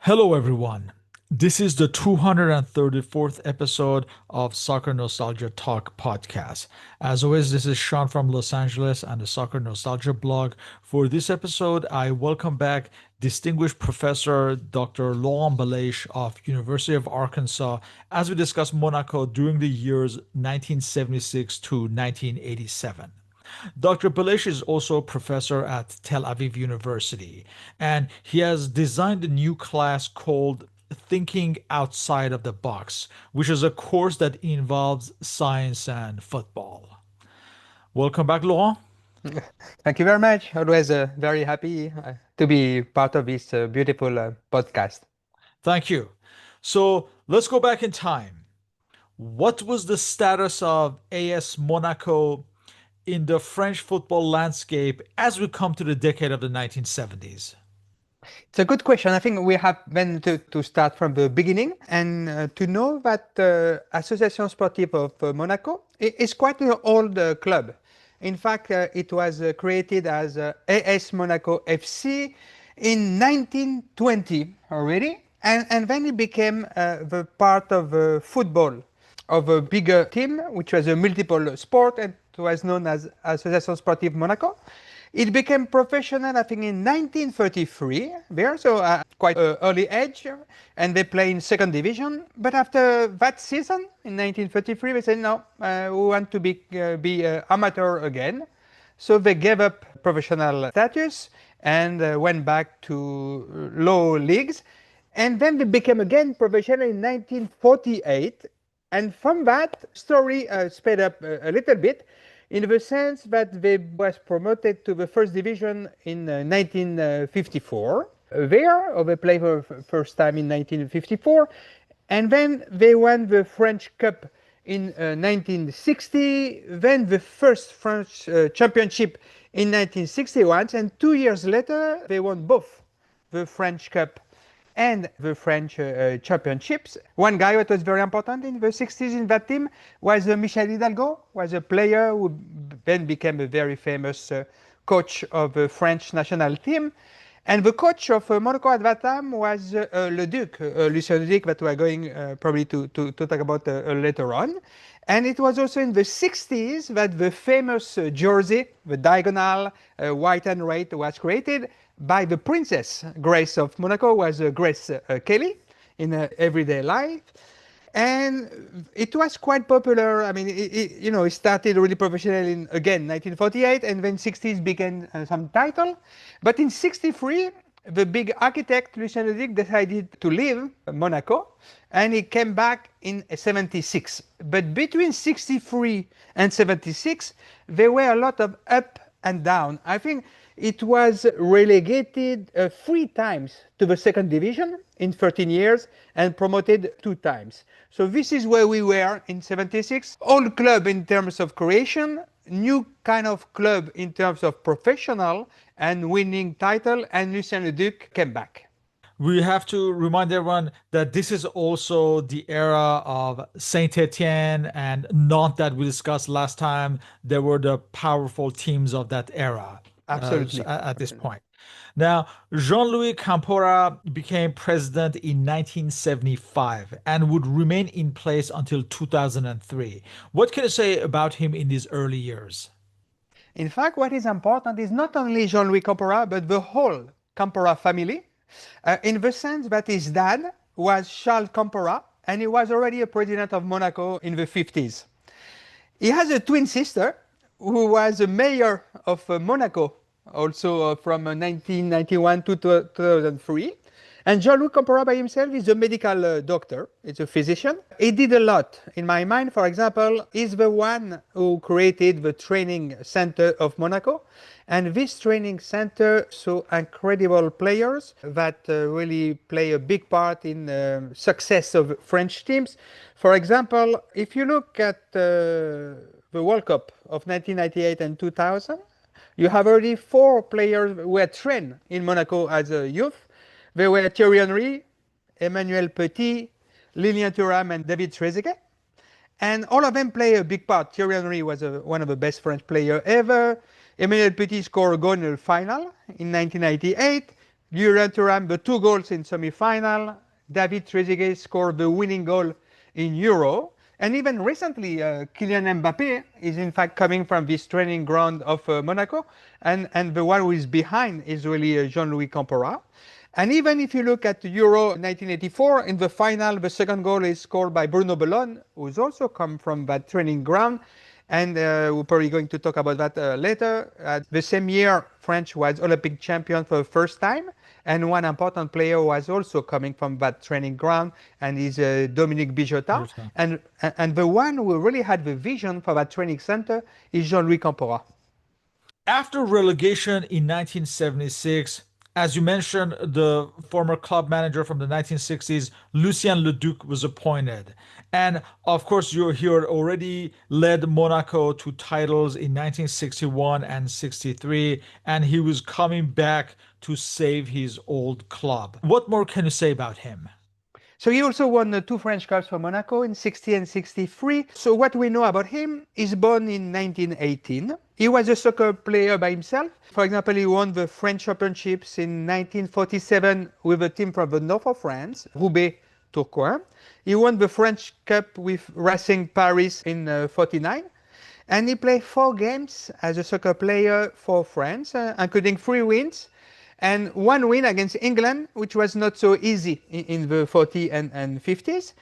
Hello, everyone. This is the 234th episode of Soccer Nostalgia Talk Podcast. As always, this is Sean from Los Angeles and the Soccer Nostalgia blog. For this episode, I welcome back distinguished professor Dr. Laurent Bellaiche of University of Arkansas as we discuss Monaco during the years 1976 to 1987. Dr. Bellaiche is also a professor at Tel Aviv University, and he has designed a new class called Thinking Outside of the Box, which is a course that involves science and football. Welcome back, Laurent. Thank you very much. Always very happy to be part of this beautiful podcast. Thank you. So let's go back in time. What was the status of AS Monaco in the French football landscape as we come to the decade of the 1970s? It's a good question. I think we have then to start from the beginning and to know that Association Sportive of Monaco is quite an old club. In fact, it was created as AS Monaco FC in 1920 already, and then it became the part of football of a bigger team, which was a multiple sport, and it was known as Association Sportive Monaco. It became professional, I think, in 1933 there, so quite early age, and they play in second division. But after that season, in 1933, they said, no, we want to be amateur again. So they gave up professional status and went back to low leagues. And then they became again professional in 1948. And from that, story sped up a little bit in the sense that they was promoted to the first division in 1954. There, or they played for the first time in 1954, and then they won the French Cup in 1960, then the first French championship in 1961, and 2 years later they won both the French Cup and the French championships. One guy that was very important in the 60s in that team was Michel Hidalgo, was a player who then became a very famous coach of the French national team. And the coach of Monaco at that time was Le Duc, Lucien Le Duc, that we are going probably to talk about later on. And it was also in the 60s that the famous jersey, the diagonal white and red, was created by the Princess Grace of Monaco, was Grace Kelly in everyday life. And it was quite popular. I mean, it started really professional in, again, 1948, and then 60s began some title. But in 63, the big architect, Lucien Ledic, decided to leave Monaco, and he came back in 76. But between 63 and 76, there were a lot of up and down. I think it was relegated 3 times to the second division in 13 years and promoted 2 times. So this is where we were in 76. Old club in terms of creation, new kind of club in terms of professional and winning title, and Lucien Le Duc came back. We have to remind everyone that this is also the era of Saint Etienne and Nantes that we discussed last time. They were the powerful teams of that era Absolutely. at this point. Now, Jean-Louis Campora became president in 1975 and would remain in place until 2003. What can you say about him in these early years? In fact, what is important is not only Jean-Louis Campora, but the whole Campora family, in the sense that his dad was Charles Campora, and he was already a president of Monaco in the 50s. He has a twin sister who was a mayor of Monaco, also from 1991 to 2003. And Jean-Luc Campora by himself is a medical doctor. It's a physician. He did a lot. In my mind, for example, he's the one who created the training center of Monaco. And this training center saw incredible players that really play a big part in the success of French teams. For example, if you look at the World Cup of 1998 and 2000, you have already 4 players who were trained in Monaco as a youth. They were Thierry Henry, Emmanuel Petit, Lilian Thuram, and David Trezeguet. And all of them play a big part. Thierry Henry was one of the best French players ever. Emmanuel Petit scored a goal in the final in 1998. Durant Thuram the two goals in semi-final. David Trezeguet scored the winning goal in Euro. And even recently, Kylian Mbappe is in fact coming from this training ground of Monaco. And the one who is behind is really Jean-Louis Campora. And even if you look at Euro 1984, in the final, the second goal is scored by Bruno Bellon, who's also come from that training ground. And we're probably going to talk about that later. The same year, France was Olympic champion for the first time. And one important player was also coming from that training ground, and is Dominique Bijota. Jota. And the one who really had the vision for that training center is Jean-Louis Campora. After relegation in 1976, as you mentioned, the former club manager from the 1960s, Lucien Leduc, was appointed. And of course, he had already led Monaco to titles in 1961 and 63, and he was coming back to save his old club. What more can you say about him? So he also won two French Cups for Monaco in 60 and 63. So what we know about him is born in 1918. He was a soccer player by himself. For example, he won the French Championships in 1947 with a team from the north of France, Roubaix Tourcoing. He won the French Cup with Racing Paris in 49. And he played 4 games as a soccer player for France, including 3 wins and 1 win against England, which was not so easy in the 40 and 50s.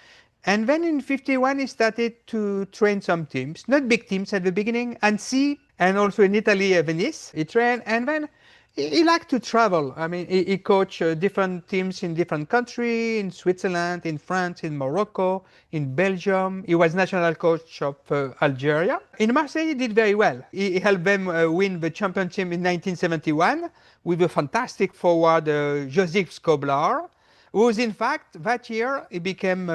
And then in 51, he started to train some teams, not big teams at the beginning, Annecy, and also in Italy, Venice. He trained, and then he liked to travel. I mean, he coached different teams in different countries, in Switzerland, in France, in Morocco, in Belgium. He was national coach of Algeria. In Marseille, he did very well. He helped them win the championship in 1971 with a fantastic forward, Joseph Skoblar, who was in fact, that year, he became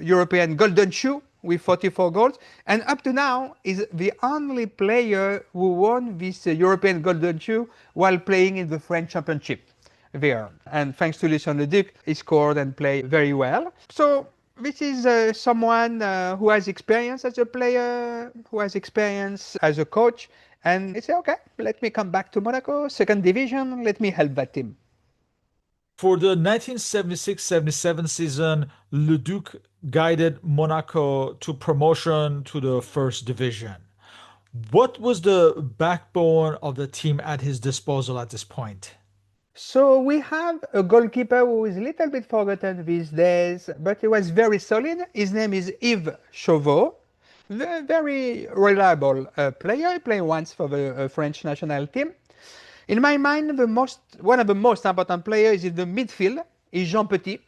European Golden Shoe with 44 goals, and up to now is the only player who won this European Golden Shoe while playing in the French Championship there. And thanks to Lucien Leduc, he scored and played very well. So this is someone who has experience as a player, who has experience as a coach, and he said, okay, let me come back to Monaco, second division, let me help that team. For the 1976-77 season, Leduc guided Monaco to promotion to the first division. What was the backbone of the team at his disposal at this point? So we have a goalkeeper who is a little bit forgotten these days, but he was very solid. His name is Yves Chauveau, very reliable player. He played once for the French national team. In my mind, one of the most important players in the midfield is Jean Petit.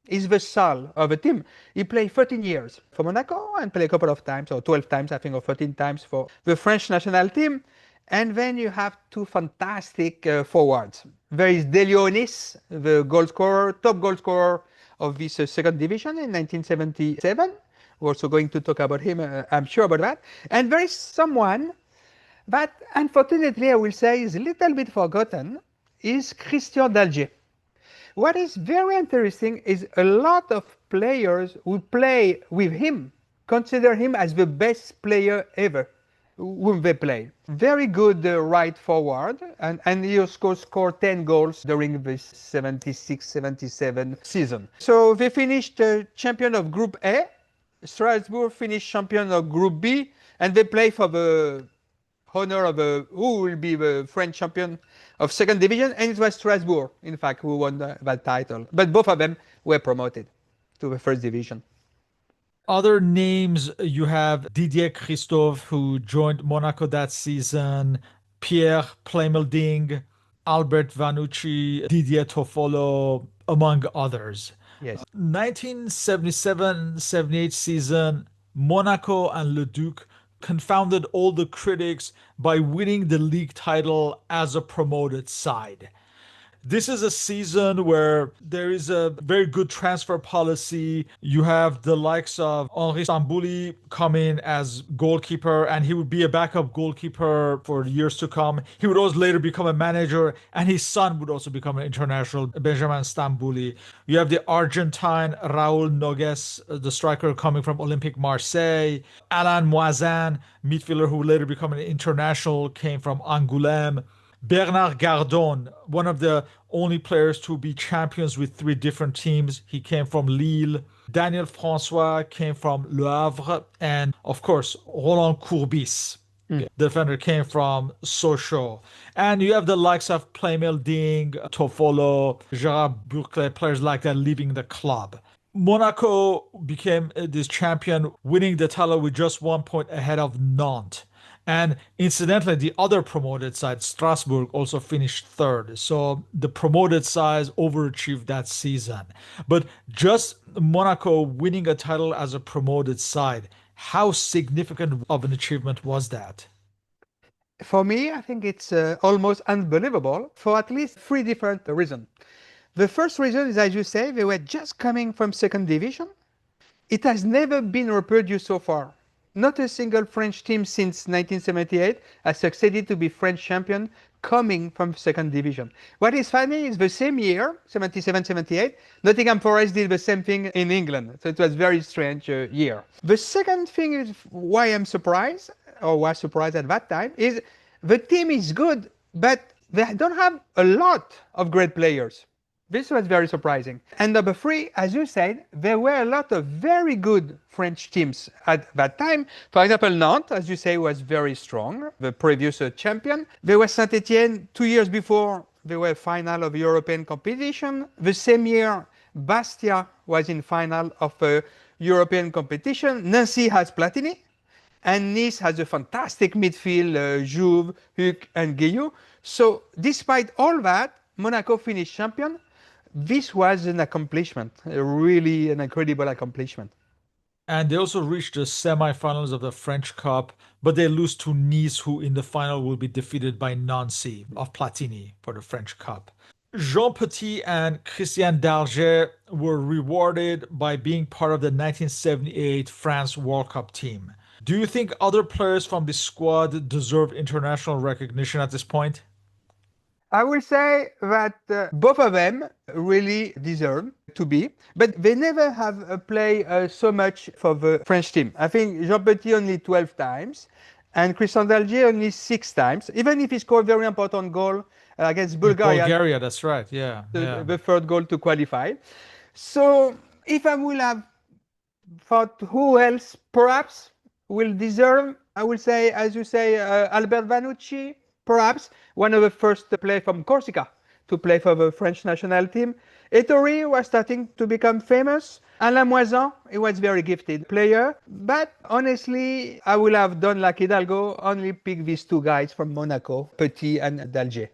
He's the soul of the team. He played 13 years for Monaco and played a couple of times, or 12 times, I think, or 13 times for the French national team. And then you have two fantastic forwards. There is Delionis, the goal scorer, top goal scorer of this second division in 1977. We're also going to talk about him, I'm sure about that. And there is someone that, unfortunately, I will say is a little bit forgotten, is Christian Dalgier. What is very interesting is a lot of players who play with him consider him as the best player ever whom they play. Very good right forward, and he also scored 10 goals during this 76-77 season. So they finished champion of Group A, Strasbourg finished champion of Group B, and they play for the honor of who will be the French champion of second division, and it was Strasbourg, in fact, who won that title. But both of them were promoted to the first division. Other names, you have Didier Christophe, who joined Monaco that season, Pierre Playmelding, Albert Vanucci, Didier Toffolo, among others. Yes. 1977-78 season, Monaco and Leduc confounded all the critics by winning the league title as a promoted side. This is a season where there is a very good transfer policy. You have the likes of Henri Stambouli coming as goalkeeper, and he would be a backup goalkeeper for years to come. He would also later become a manager, and his son would also become an international, Benjamin Stambouli. You have the Argentine Raúl Nogues, the striker coming from Olympique Marseille. Alain Moisin, midfielder who would later become an international, came from Angoulême. Bernard Gardon, one of the only players to be champions with three different teams. He came from Lille. Daniel Francois came from Le Havre. And of course, Roland Courbis, Mm. the defender, came from Sochaux. And you have the likes of Plaimel Ding, Tofolo, Gerard Bourclet, players like that leaving the club. Monaco became this champion, winning the title with just 1 point ahead of Nantes. And incidentally, the other promoted side, Strasbourg, also finished third. So the promoted side overachieved that season. But just Monaco winning a title as a promoted side, how significant of an achievement was that? For me, I think it's almost unbelievable for at least three different reasons. The first reason is, as you say, they were just coming from second division. It has never been reproduced so far. Not a single French team since 1978 has succeeded to be French champion coming from second division. What is funny is the same year, 77-78, Nottingham Forest did the same thing in England. So it was a very strange year. The second thing is why I'm surprised, or was surprised at that time, is the team is good, but they don't have a lot of great players. This was very surprising. And number three, as you said, there were a lot of very good French teams at that time. For example, Nantes, as you say, was very strong, the previous champion. There was Saint-Etienne 2 years before. They were final of European competition. The same year, Bastia was in final of a European competition. Nancy has Platini. And Nice has a fantastic midfield, Jouve, Huc, and Guillou. So despite all that, Monaco finished champion. This was an accomplishment, really an incredible accomplishment. And they also reached the semifinals of the French Cup, but they lose to Nice, who in the final will be defeated by Nancy of Platini for the French Cup. Jean Petit and Christian Darger were rewarded by being part of the 1978 France World Cup team. Do you think other players from this squad deserve international recognition at this point? I will say that both of them really deserve to be, but they never have played so much for the French team. I think Jean Petit only 12 times and Christian Dalgier only 6 times, even if he scored a very important goal against Bulgaria. Bulgaria, that's right. Yeah, the, yeah. the third goal to qualify. So if I will have thought who else perhaps will deserve, I will say, as you say, Albert Vanucci, perhaps one of the first players from Corsica to play for the French national team. Ettore was starting to become famous. Alain Moisan, he was very gifted player. But honestly, I will have done like Hidalgo, only pick these two guys from Monaco, Petit and Dalgier.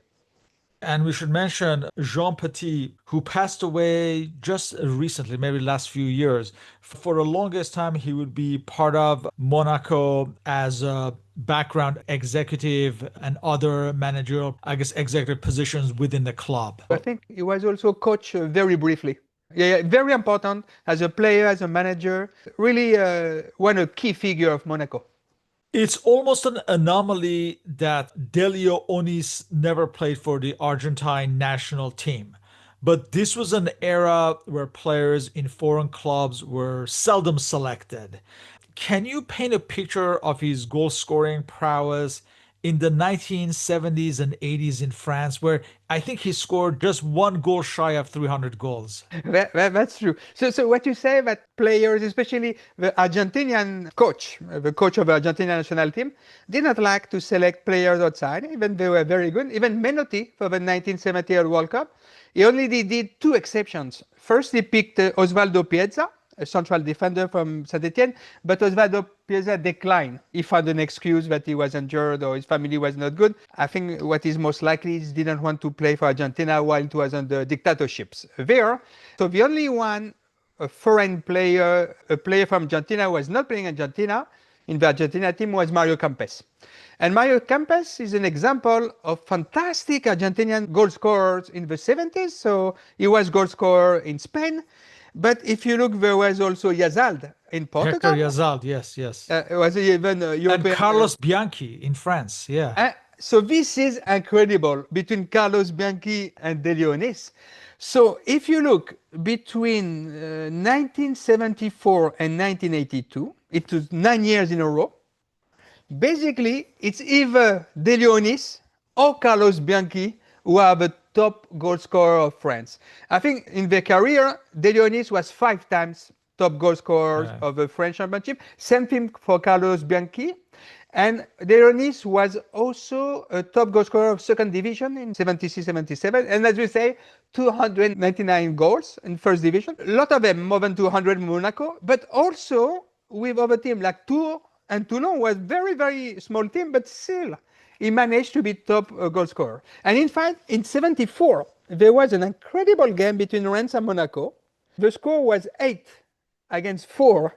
And we should mention Jean Petit, who passed away just recently, maybe last few years. For the longest time, he would be part of Monaco as a background executive and other managerial, I guess, executive positions within the club. I think he was also coach very briefly. Yeah, very important as a player, as a manager. Really one a key figure of Monaco. It's almost an anomaly that Delio Onis never played for the Argentine national team. But this was an era where players in foreign clubs were seldom selected. Can you paint a picture of his goal scoring prowess in the 1970s and 80s in France, where I think he scored just one goal shy of 300 goals? That's true. So what you say that players, especially the Argentinian coach, the coach of the Argentinian national team, did not like to select players outside, even they were very good. Even Menotti for the 1978 World Cup, he only did 2 exceptions. First, he picked Osvaldo Piazza, a central defender from Saint-Etienne, but Osvaldo Piazza declined. He found an excuse that he was injured or his family was not good. I think what is most likely is he didn't want to play for Argentina while it was under dictatorships there. So the only one, a foreign player, a player from Argentina was not playing Argentina in the Argentina team was Mario Kempes. And Mario Kempes is an example of fantastic Argentinian goal scorers in the 70s. So he was goal scorer in Spain. But if you look, there was also Yazald in Portugal. Hector Yazald, yes, yes. Was even European. And Carlos Bianchi in France, yeah. So this is incredible between Carlos Bianchi and De Leonis. So if you look between 1974 and 1982, it was 9 years in a row. Basically, it's either De Leonis or Carlos Bianchi, who are the top goal scorer of France. I think in their career, De Leonis was 5 times top goal scorer Yeah. of the French championship. Same thing for Carlos Bianchi. And De Leonis was also a top goal scorer of second division in 76-77. And as we say, 299 goals in first division. A lot of them, more than 200 in Monaco, but also with other teams like Tours and Toulon was very, very small team, but still he managed to be top goal scorer. And in fact, in 74, there was an incredible game between Reims and Monaco. The score was 8-4.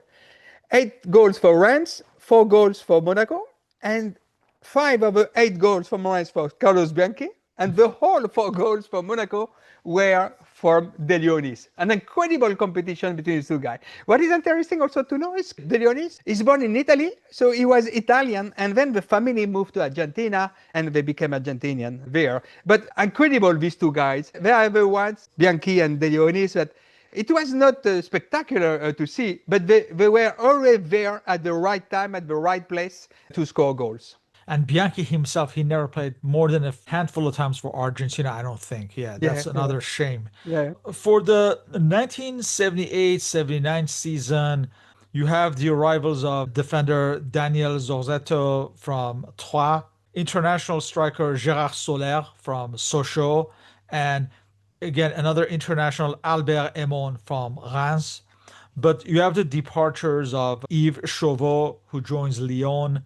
8 goals for Reims, 4 goals for Monaco, and 5 of the 8 goals for Reims for Carlos Bianchi, and the whole 4 goals for Monaco were from De Leonis. An incredible competition between these two guys. What is interesting also to know is De Leonis is born in Italy, so he was Italian, and then the family moved to Argentina, and they became Argentinian there. But incredible, these two guys. They are the ones, Bianchi and De Leonis, that it was not spectacular to see, but they were always there at the right time, at the right place to score goals. And Bianchi himself, he never played more than a handful of times for Argentina, I don't think. Yeah, Yeah, that's yeah, another shame. yeah. For the 1978-79 season, you have the arrivals of defender Daniel Zorzetto from Troyes, international striker Gérard Soler from Sochaux, and again another international Albert Emon from Reims. But you have the departures of Yves Chauveau, who joins Lyon.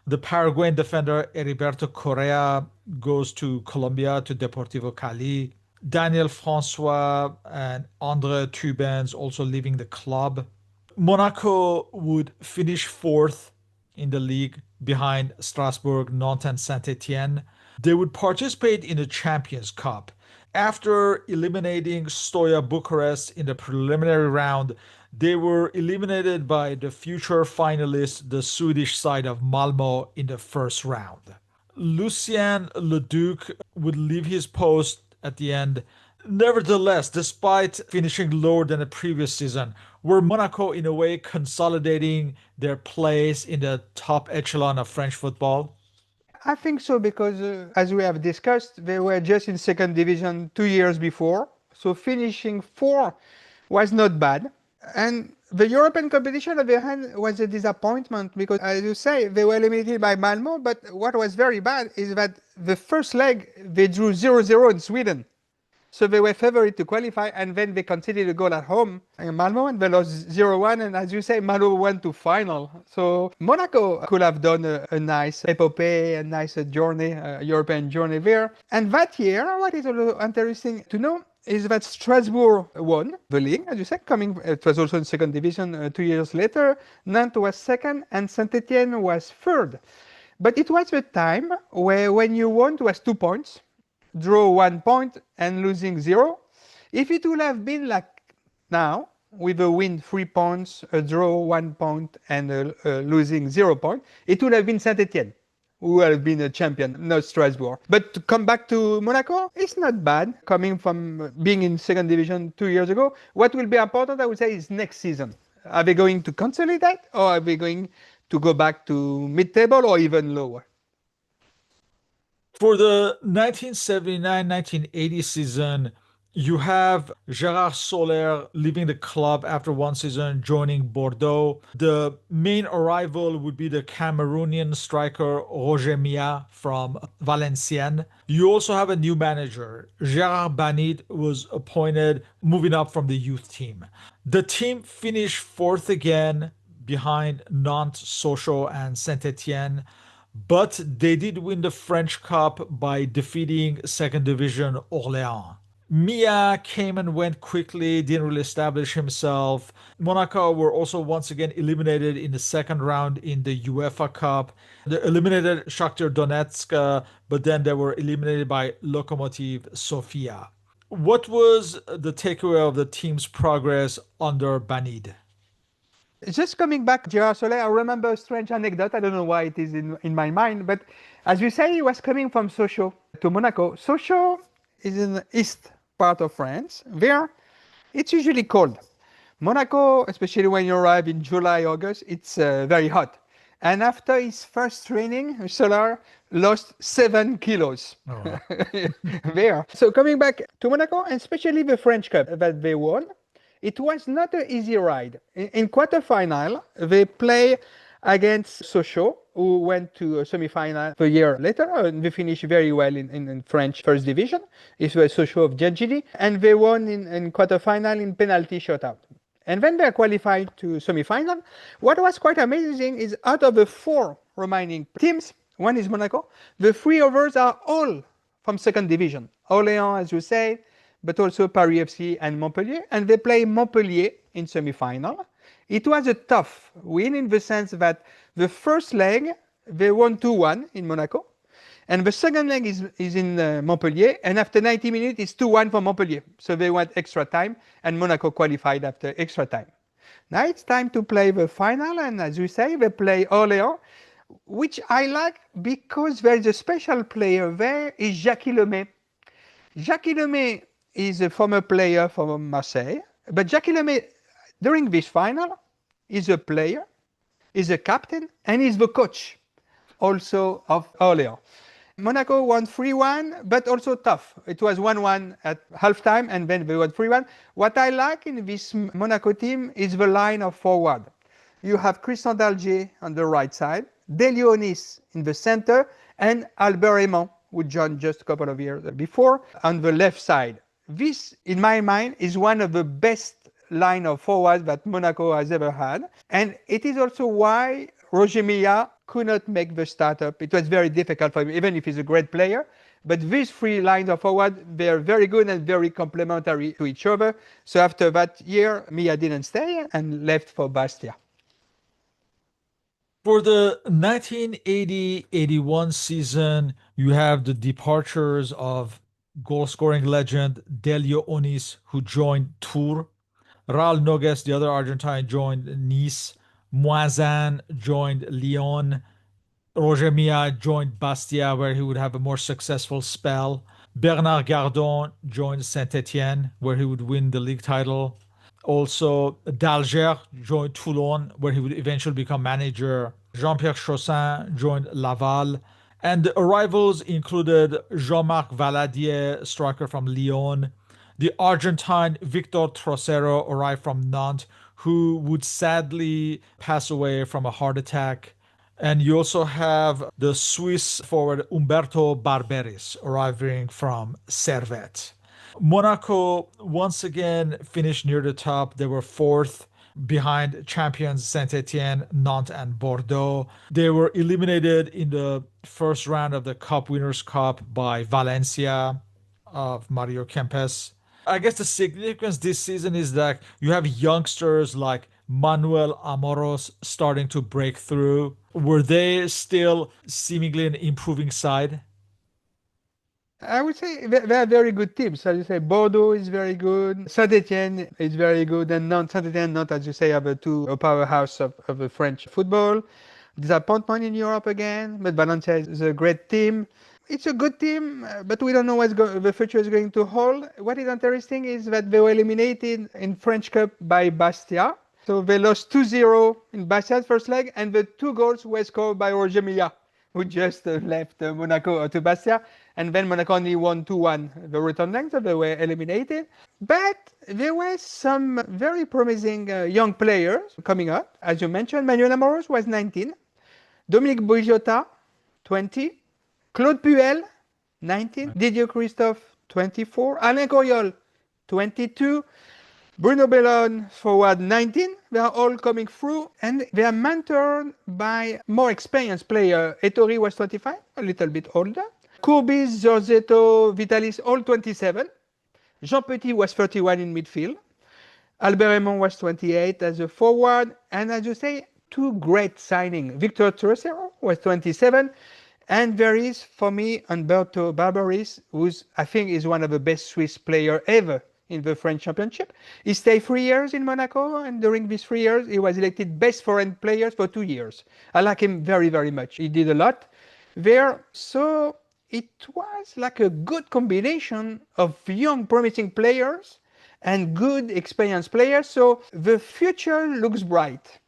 The Paraguayan defender Heriberto Correa goes to Colombia, to Deportivo Cali. Daniel Francois and Andre Tubens also leaving the club. Monaco would finish fourth in the league behind Strasbourg, Nantes, and Saint Etienne. They would participate in the Champions Cup. After eliminating Stoya Bucharest in the preliminary round, they were eliminated by the future finalists, the Swedish side of Malmo, in the first round. Lucien Leduc would leave his post at the end. Nevertheless, despite finishing lower than the previous season, were Monaco in a way consolidating their place in the top echelon of French football? I think so because, as we have discussed, they were just in second division 2 years before. So finishing four was not bad. And the European competition, on the other hand, was a disappointment because, as you say, they were eliminated by Malmo. But what was very bad is that the first leg, they drew 0-0 in Sweden. So they were favourite to qualify, and then they conceded a goal at home in Malmo, and they lost 0-1. And as you say, Malmo went to final. So Monaco could have done a nice epopee, a nice journey, a European journey there. And that year, what is also interesting to know is that Strasbourg won the league, as you said, it was also in second division 2 years later. Nantes was second, and Saint Etienne was third. But it was the time where when you won, it was 2 points, draw 1 point, and losing 0. If it would have been like now, with a win 3 points, a draw 1 point, and losing 0 point, it would have been Saint Etienne who would have been a champion, not Strasbourg. But to come back to Monaco, it's not bad coming from being in second division 2 years ago. What will be important, I would say, is next season. Are they going to consolidate, or are they going to go back to mid-table or even lower? For the 1979-1980 season, you have Gérard Soler leaving the club after one season, joining Bordeaux. The main arrival would be the Cameroonian striker Roger Mia from Valenciennes. You also have a new manager. Gérard Banit was appointed, moving up from the youth team. The team finished fourth again behind Nantes, Sochaux, and Saint-Etienne. But they did win the French Cup by defeating second division Orléans. Mia came and went quickly, didn't really establish himself. Monaco were also once again eliminated in the second round in the UEFA Cup. They eliminated Shakhtar Donetsk, but then they were eliminated by Lokomotiv Sofia. What was the takeaway of the team's progress under Banid? Just coming back, Gérard Soler, I remember a strange anecdote. I don't know why it is in my mind, but as you say, he was coming from Sochaux to Monaco. Sochaux is in the east part of France. There, it's usually cold. Monaco, especially when you arrive in July, August, it's very hot. And after his first training, Solar lost 7 kilos. Oh, wow. There. So coming back to Monaco, and especially the French Cup that they won, it was not an easy ride. In quarterfinal, they play against Sochaux, who went to a semi-final a year later, and they finished very well in French first division. It was Sochaux of Giangini, and they won in quarterfinal in penalty shootout. And when they qualified to semi-final, what was quite amazing is out of the 4 remaining teams, one is Monaco, the 3 others are all from second division. Orléans, as you say, but also Paris FC and Montpellier, and they play Montpellier in semi-final. It was a tough win in the sense that the first leg, they won 2-1 in Monaco, and the second leg is in Montpellier, and after 90 minutes, it's 2-1 for Montpellier. So they went extra time, and Monaco qualified after extra time. Now it's time to play the final, and as we say, they play Orléans, which I like because there is a special player there, is Jackie Lemay. Jackie Lemay is a former player from Marseille, but Jackie Lemay, during this final, is a player, is a captain, and is the coach also of Orléans. Monaco won 3-1, but also tough. It was 1-1 at halftime, and then they won 3-1. What I like in this Monaco team is the line of forward. You have Christian Dalgier on the right side, Delionis in the center, and Albert Raymond, who joined just a couple of years before, on the left side. This, in my mind, is one of the best line of forwards that Monaco has ever had. And it is also why Roger Milla could not make the startup. It was very difficult for him, even if he's a great player. But these 3 lines of forward, they are very good and very complementary to each other. So after that year, Milla didn't stay and left for Bastia. For the 1980-81 season, you have the departures of goal-scoring legend Delio Onis, who joined Tours. Raul Nogues, the other Argentine, joined Nice. Moisin joined Lyon. Roger Milla joined Bastia, where he would have a more successful spell. Bernard Gardon joined Saint-Etienne, where he would win the league title. Also, Dalger joined Toulon, where he would eventually become manager. Jean-Pierre Chaussin joined Laval. And the arrivals included Jean-Marc Valadier, striker from Lyon. The Argentine Victor Trocero arrived from Nantes, who would sadly pass away from a heart attack. And you also have the Swiss forward Umberto Barberis arriving from Servette. Monaco once again finished near the top. They were 4th behind champions Saint-Etienne, Nantes, and Bordeaux. They were eliminated in the first round of the Cup Winners' Cup by Valencia of Mario Kempes. I guess the significance this season is that you have youngsters like Manuel Amoros starting to break through. Were they still seemingly an improving side? I would say they are very good teams. As you say, Bordeaux is very good, Saint-Etienne is very good, and Nantes, Saint-Etienne, Nantes, as you say, are the 2 powerhouse of the French football. Disappointment in Europe again, but Valencia is a great team. It's a good team, but we don't know what the future is going to hold. What is interesting is that they were eliminated in French Cup by Bastia. So they lost 2-0 in Bastia's first leg, and the 2 goals were scored by Roger Milla, who just left Monaco to Bastia. And then Monaco only won 2-1 the return leg, so they were eliminated. But there were some very promising young players coming up. As you mentioned, Manuel Amoros was 19. Dominique Boujota, 20. Claude Puel, 19. Didier Christophe, 24. Alain Coriol, 22. Bruno Bellon, forward, 19. They are all coming through, and they are mentored by more experienced player. Ettori was 25, a little bit older. Courbis, Giorgetto, Vitalis, all 27. Jean Petit was 31 in midfield. Albert Raymond was 28 as a forward. And as you say, 2 great signings. Victor Trocero was 27. And there is, for me, Umberto Barberis, who I think is one of the best Swiss players ever in the French Championship. He stayed 3 years in Monaco, and during these 3 years, he was elected best foreign player for 2 years. I like him very, very much. He did a lot there. So it was like a good combination of young, promising players and good, experienced players. So the future looks bright.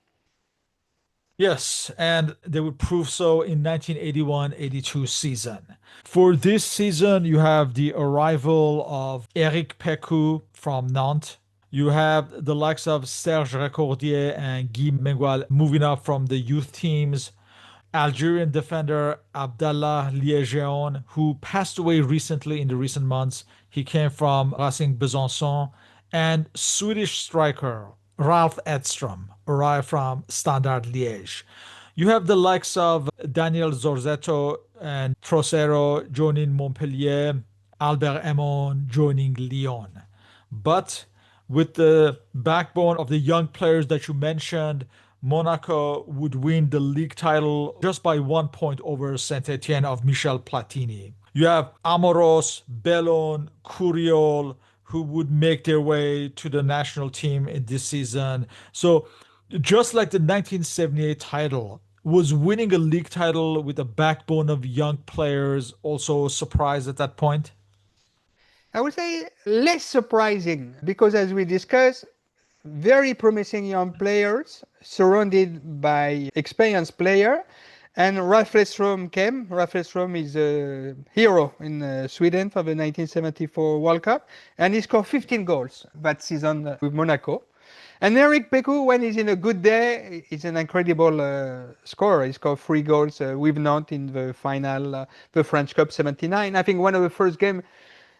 Yes, and they would prove so in 1981-82 season. For this season, you have the arrival of Eric Pecou from Nantes. You have the likes of Serge Recordier and Guy Mengual moving up from the youth teams. Algerian defender Abdallah Liégeon, who passed away recently in the recent months. He came from Racing Besançon. And Swedish striker Ralph Edstrom arrived from Standard Liège. You have the likes of Daniel Zorzetto and Trocero joining Montpellier, Albert Emon joining Lyon. But with the backbone of the young players that you mentioned, Monaco would win the league title just by 1 point over Saint Etienne of Michel Platini. You have Amoros, Bellon, Curiol, who would make their way to the national team in this season. So, just like the 1978 title, was winning a league title with a backbone of young players also a surprise at that point? I would say less surprising because, as we discussed, very promising young players surrounded by experienced player. And Ralph Lestrom came. Ralph Lestrom is a hero in Sweden for the 1974 World Cup, and he scored 15 goals that season with Monaco. And Eric Pecou, when he's in a good day, is an incredible scorer. He scored 3 goals with Nantes in the final, the French Cup '79. I think one of the first games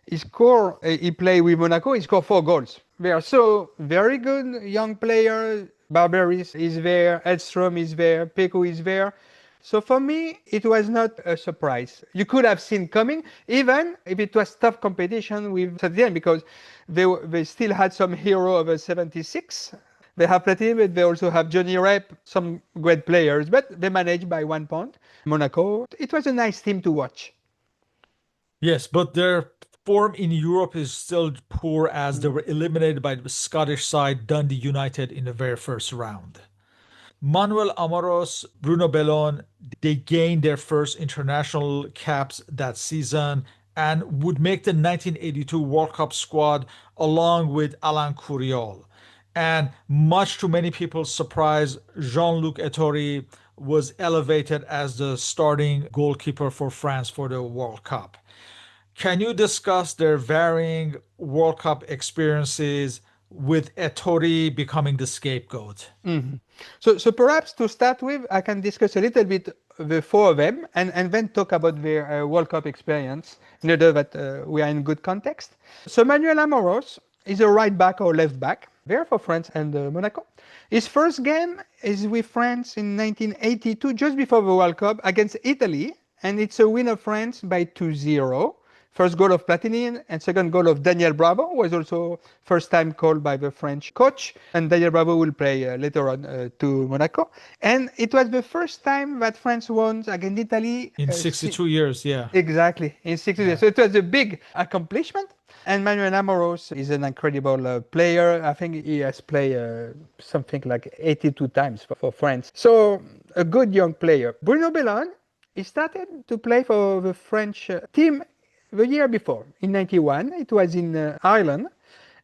he played with Monaco, he scored 4 goals. They are so very good young player. Barberis is there, Edstrom is there, Pecou is there. So for me, it was not a surprise. You could have seen coming, even if it was tough competition with Saint-Étienne, because they still had some hero of a 76. They have Platini, but they also have Johnny Rep, some great players, but they managed by 1 point. Monaco, it was a nice team to watch. Yes, but their form in Europe is still poor as they were eliminated by the Scottish side Dundee United in the very first round. Manuel Amoros, Bruno Bellon, they gained their first international caps that season and would make the 1982 World Cup squad along with Alain Curiol. And much to many people's surprise, Jean-Luc Ettori was elevated as the starting goalkeeper for France for the World Cup. Can you discuss their varying World Cup experiences with Ettori becoming the scapegoat? So perhaps to start with, I can discuss a little bit the four of them and then talk about their World Cup experience in order that we are in good context. So Manuel Amoros is a right back or left back there for France and Monaco. His first game is with France in 1982, just before the World Cup, against Italy, and it's a win of France by 2-0. First goal of Platini and second goal of Daniel Bravo, who was also first time called by the French coach. And Daniel Bravo will play later on to Monaco. And it was the first time that France won against Italy. In 62 years, yeah. Exactly, in 60 years. So it was a big accomplishment. And Manuel Amoros is an incredible player. I think he has played something like 82 times for France. So a good young player. Bruno Bellon, he started to play for the French team the year before, in 91. It was in Ireland.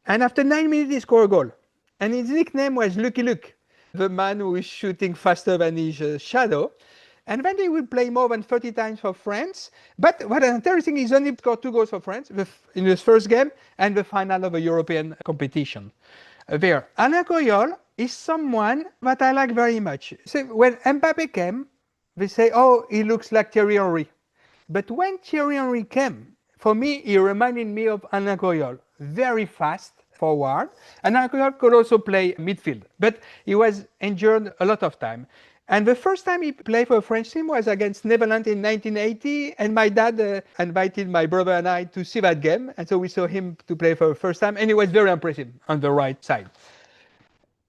And after 9 minutes, he scored a goal. And his nickname was Lucky Luke, the man who is shooting faster than his shadow. And then he will play more than 30 times for France. But what is interesting is he only scored 2 goals for France in his first game and the final of a European competition. There, Alain Coyol is someone that I like very much. So when Mbappé came, they say, oh, he looks like Thierry Henry. But when Thierry Henry came, for me, he reminded me of Alain Coyol. Very fast forward. And Alain Coyol could also play midfield. But he was injured a lot of time. And the first time he played for a French team was against Netherlands in 1980. And my dad invited my brother and I to see that game. And so we saw him to play for the first time. And he was very impressive on the right side.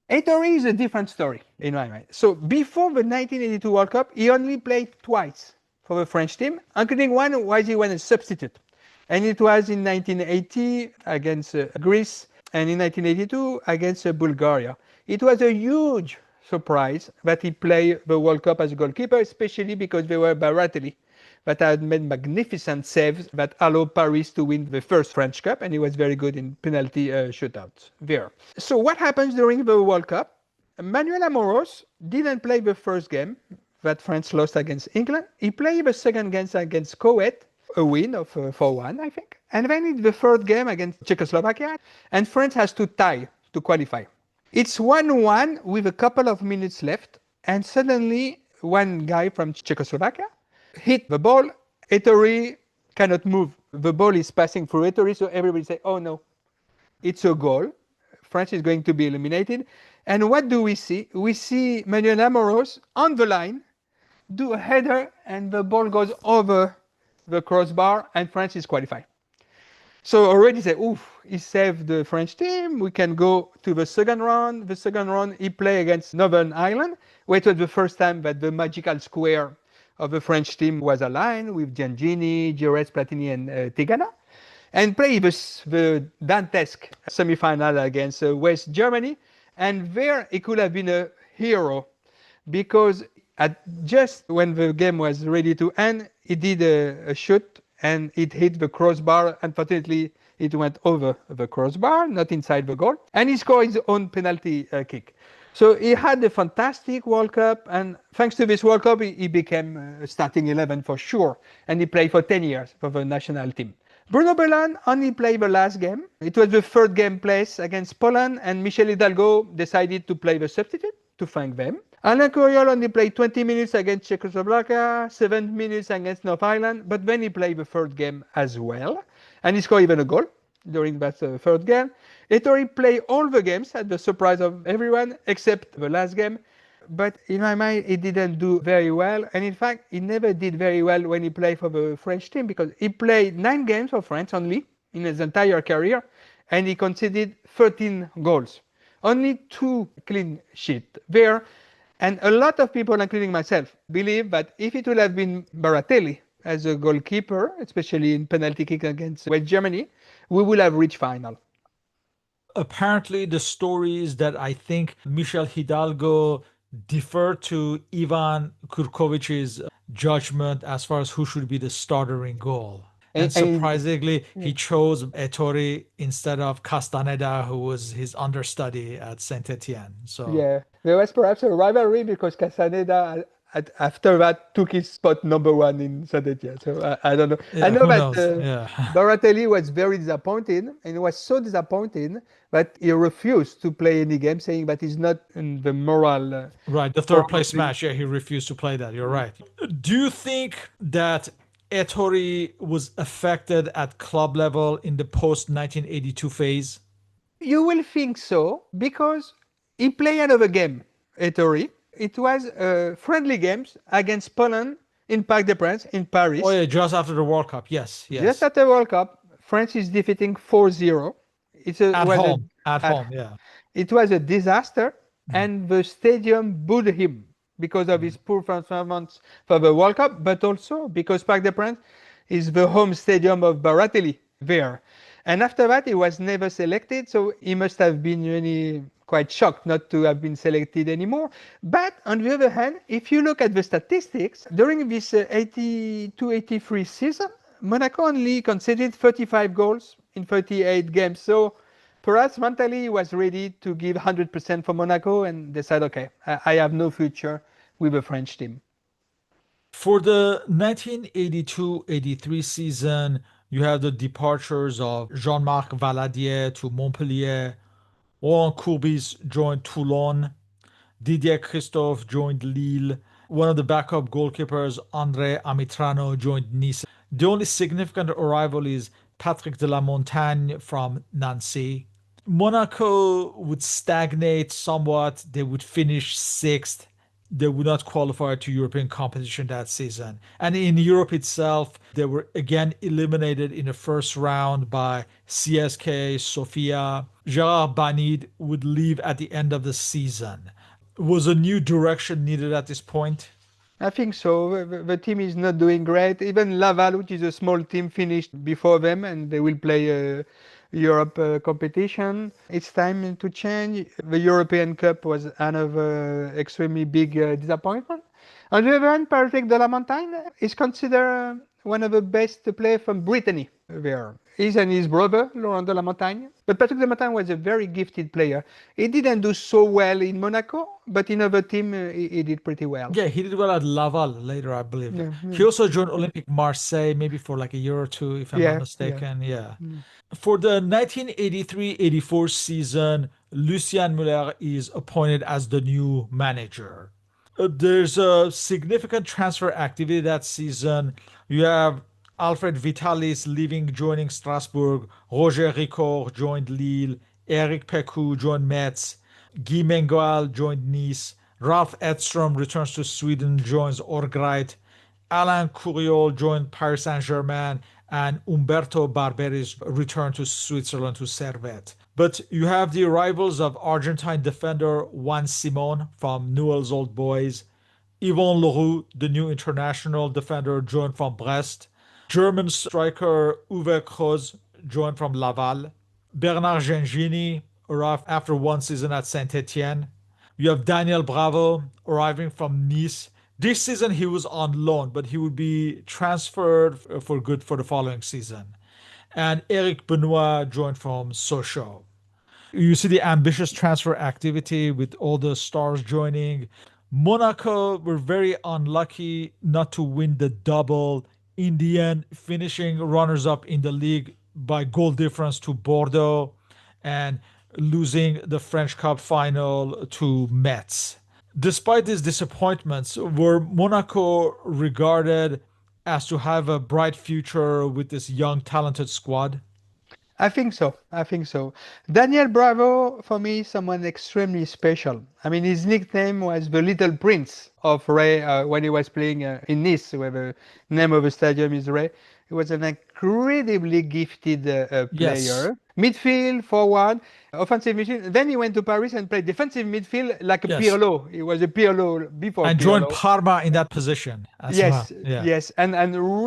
Ettori is a different story in my mind. So before the 1982 World Cup, he only played twice for the French team, including one where he was a substitute. And it was in 1980 against Greece and in 1982 against Bulgaria. It was a huge surprise that he played the World Cup as a goalkeeper, especially because they were Baratelli that had made magnificent saves that allowed Paris to win the first French Cup, and he was very good in penalty shootouts there. So what happens during the World Cup? Manuel Amoros didn't play the first game that France lost against England. He played the second game against Kuwait, a win of 4-1, I think. And then in the third game against Czechoslovakia, and France has to tie to qualify. It's 1-1 with a couple of minutes left, and suddenly one guy from Czechoslovakia hit the ball. Ettore cannot move. The ball is passing through Ettore, so everybody say, oh no, it's a goal. France is going to be eliminated. And what do we see? We see Manuel Amoros on the line, do a header, and the ball goes over the crossbar, and France is qualified. So already say, oof, he saved the French team. We can go to the second round. The second round, he played against Northern Ireland, where it was the first time that the magical square of the French team was aligned with Giangini, Gires, Platini, and Tigana, and played the Dantesque semi-final against West Germany. And there he could have been a hero, because just when the game was ready to end, he did a shoot and it hit the crossbar. Unfortunately, it went over the crossbar, not inside the goal, and he scored his own penalty kick. So he had a fantastic World Cup, and thanks to this World Cup, he became starting 11 for sure, and he played for 10 years for the national team. Bruno Bellon only played the last game. It was the third game placed against Poland, and Michel Hidalgo decided to play the substitute to thank them. Alain Coriol only played 20 minutes against Czechoslovakia, 7 minutes against North Ireland, but then he played the third game as well, and he scored even a goal during that third game. Ettore played all the games at the surprise of everyone except the last game, but in my mind he didn't do very well, and in fact he never did very well when he played for the French team, because he played 9 games for France only in his entire career, and he conceded 13 goals. Only 2 clean sheets there. And a lot of people, including myself, believe that if it would have been Baratelli as a goalkeeper, especially in penalty kick against West Germany, we would have reached final. Apparently, the story is that I think Michel Hidalgo deferred to Ivan Kurkovic's judgment as far as who should be the starter in goal. And surprisingly, he chose Ettore instead of Castaneda, who was his understudy at Saint Etienne. So yeah, there was perhaps a rivalry because Castaneda after that took his spot number 1 in Saint Etienne. So I don't know. yeah, I know who that knows? Yeah. Baratelli was very disappointed, and he was so disappointed that he refused to play any game, saying that he's not in the moral. Right, the third place match. Yeah, he refused to play that. You're right. Do you think that Ettore was affected at club level in the post 1982 phase? You will think so, because he played another game, Ettore. It was friendly games against Poland in Parc des Princes in Paris. Oh yeah, just after the World Cup. Yes, yes. Just after the World Cup, France is defeating 4-0. At home, yeah. It was a disaster, and the stadium booed him because of his poor performance for the World Cup, but also because Parc des Princes is the home stadium of Baratelli there. And after that, he was never selected, so he must have been really quite shocked not to have been selected anymore. But on the other hand, if you look at the statistics, during this 82-83 season, Monaco only conceded 35 goals in 38 games. So perhaps mentally he was ready to give 100% for Monaco, and they said, okay, I have no future with the French team. For the 1982-83 season, you have the departures of Jean-Marc Valadier to Montpellier, Laurent Courbis joined Toulon, Didier Christophe joined Lille, one of the backup goalkeepers, André Amitrano, joined Nice. The only significant arrival is Patrick de la Montagne from Nancy. Monaco would stagnate somewhat. They would finish 6th. They would not qualify to European competition that season. And in Europe itself, they were again eliminated in the first round by CSK Sofia. Gérard Banid would leave at the end of the season. Was a new direction needed at this point? I think so. The team is not doing great. Even Laval, which is a small team, finished before them, and they will play a Europe competition. It's time to change. The European Cup was another extremely big disappointment. On the other hand, Patrick de la Montagne is considered one of the best players from Brittany there. He's and his brother, Laurent de la Montagne. But Patrick de Montagne was a very gifted player. He didn't do so well in Monaco, but in other team he did pretty well. Yeah, he did well at Laval later, I believe. Yeah, He also joined Olympique Marseille maybe for like a year or two, if I'm not yeah, yeah. mistaken. Yeah. For the 1983-84 season, Lucien Muller is appointed as the new manager. There's a significant transfer activity that season. You have Alfred Vitalis leaving, joining Strasbourg. Roger Ricoeur joined Lille. Eric Pecou joined Metz. Guy Mengual joined Nice. Ralph Edstrom returns to Sweden, joins Orgreit. Alain Couriol joined Paris Saint-Germain, and Umberto Barberis returned to Switzerland to Servette. But you have the arrivals of Argentine defender Juan Simon from Newell's Old Boys, Yvon Leroux, the new international defender, joined from Brest, German striker Uwe Kroos joined from Laval, Bernard Gengini arrived after one season at Saint-Etienne. You have Daniel Bravo arriving from Nice. This season he was on loan, but he would be transferred for good for the following season. And Eric Benoit joined from Sochaux. You see the ambitious transfer activity with all the stars joining. Monaco were very unlucky not to win the double. In the end, finishing runners up in the league by goal difference to Bordeaux and losing the French Cup final to Metz. Despite these disappointments, were Monaco regarded as to have a bright future with this young, talented squad? I think so. I think so. Daniel Bravo, for me, someone extremely special. I mean, his nickname was the Little Prince of Ray when he was playing in Nice, where the name of the stadium is Ray. He was an incredibly gifted Yes. player. Midfield, forward, offensive midfield. Then he went to Paris and played defensive midfield like a Yes. Pirlo. He was a Pirlo before And joined Pirlo. Parma in that position as well. Yes, Yeah. yes, and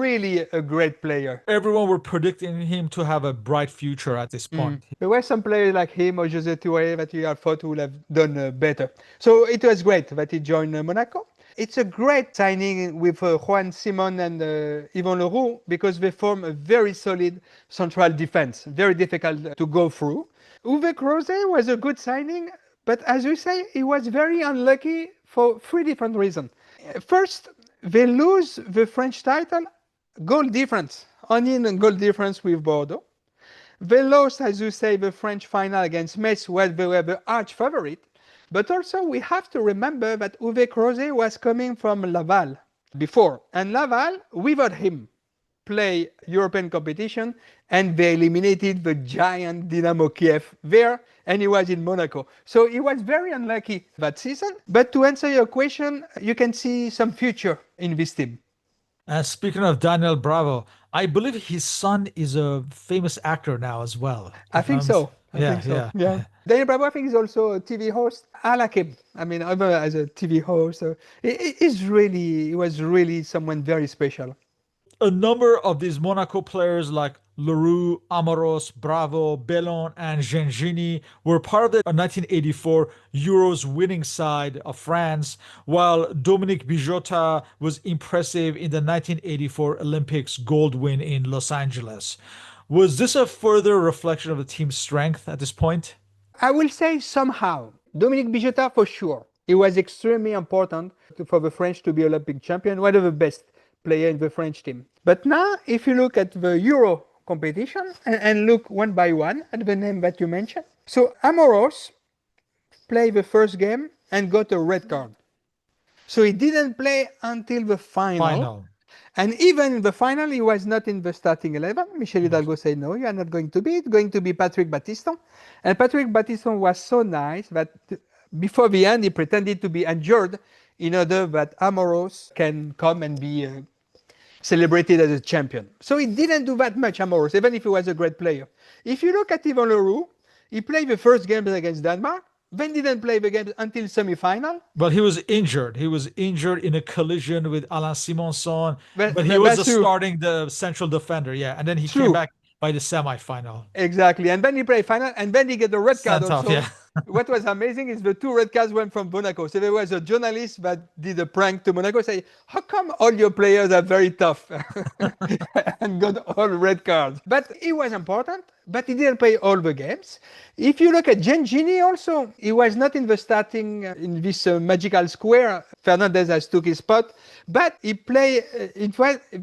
really a great player. Everyone were predicting him to have a bright future at this point. There were some players like him or José Touré that you have thought would have done better. So it was great that he joined Monaco. It's a great signing with Juan Simon and Yvon Leroux because they form a very solid central defense, very difficult to go through. Uwe Kroos was a good signing, but as you say, he was very unlucky for three different reasons. First, they lose the French title, goal difference, only in goal difference with Bordeaux. They lost, as you say, the French final against Metz, where they were the arch favorite. But also, we have to remember that Uwe Kroos was coming from Laval before. And Laval, without him, play European competition, and they eliminated the giant Dynamo Kiev there, and he was in Monaco. So he was very unlucky that season. But to answer your question, you can see some future in this team. And speaking of Daniel Bravo, I believe his son is a famous actor now as well. I think so. I Yeah, think so. yeah. Yeah. Daniel Bravo, I think, is also a TV host. I like him. I mean, even as a TV host, he was really someone very special. A number of these Monaco players like Leroux, Amoros, Bravo, Bellon, and Gengini were part of the 1984 Euros winning side of France, while Dominique Bijota was impressive in the 1984 Olympics gold win in Los Angeles. Was this a further reflection of the team's strength at this point? I will say somehow, Dominique Bijota for sure. He was extremely important for the French to be Olympic champion, one of the best player in the French team. But now, if you look at the Euro competition and look one by one at the name that you mentioned, so Amoros played the first game and got a red card. So he didn't play until the final. And even in the final, he was not in the starting 11. Michel Hidalgo said, no, you are not going to be. It's going to be Patrick Battiston. And Patrick Battiston was so nice that before the end, he pretended to be injured in order that Amoros can come and be celebrated as a champion. So he didn't do that much, Amoros, even if he was a great player. If you look at Yvon Leroux, he played the first game against Denmark, then didn't play the game until semi-final. But he was injured. He was injured in a collision with Alain Simonson. But But he was that's true. starting the central defender, yeah. And then he True. came back by the semifinal. Exactly. And then he played final, and then he get the red card Sent off, also. yeah. What was amazing is the two red cards went from Monaco. So there was a journalist that did a prank to Monaco, say, how come all your players are very tough and got all red cards? But he was important, but he didn't play all the games. If you look at Gengini also, he was not in the starting in this magical square. Fernandez has took his spot, but he played, in fact,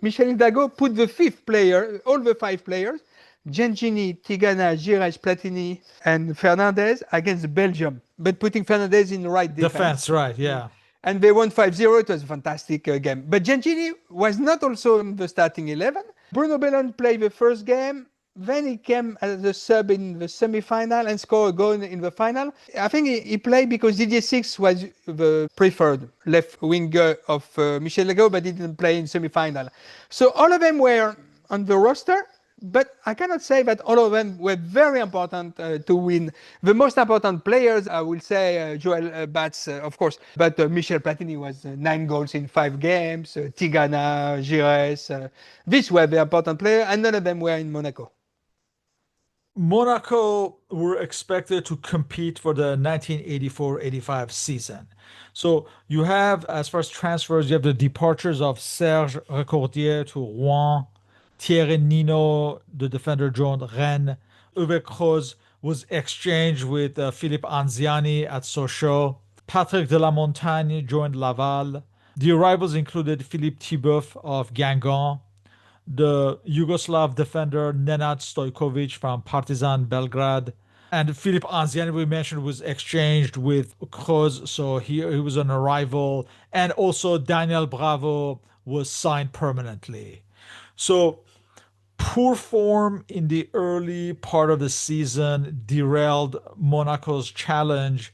Michel Hidalgo put the fifth player, all the five players, Gengini, Tigana, Gires, Platini, and Fernandez against Belgium, but putting Fernandez in the right defense. Defense, right, yeah. And they won 5-0. It was a fantastic game. But Gengini was not also in the starting 11. Bruno Bellon played the first game. Then he came as a sub in the semi-final and scored a goal in the final. I think he played because Didier Six was the preferred left winger of Michel Legault, but he didn't play in semi-final. So all of them were on the roster, but I cannot say that all of them were very important to win. The most important players, I will say, Joel Batz, of course, but Michel Platini was 9 goals in 5 games, Tigana, Gires. These were the important players, and none of them were in Monaco. Monaco were expected to compete for the 1984-85 season. So you have, as far as transfers, you have the departures of Serge Recordier to Rouen, Thierry Nino, the defender, joined Rennes. Uwe Kroos was exchanged with Philippe Anziani at Sochaux. Patrick de la Montagne joined Laval. The arrivals included Philippe Thibeuf of Guingamp, the Yugoslav defender Nenad Stojkovic from Partizan Belgrade. And Filip Anziani, we mentioned, was exchanged with Kroos, so he was an arrival. And also Daniel Bravo was signed permanently. So poor form in the early part of the season derailed Monaco's challenge.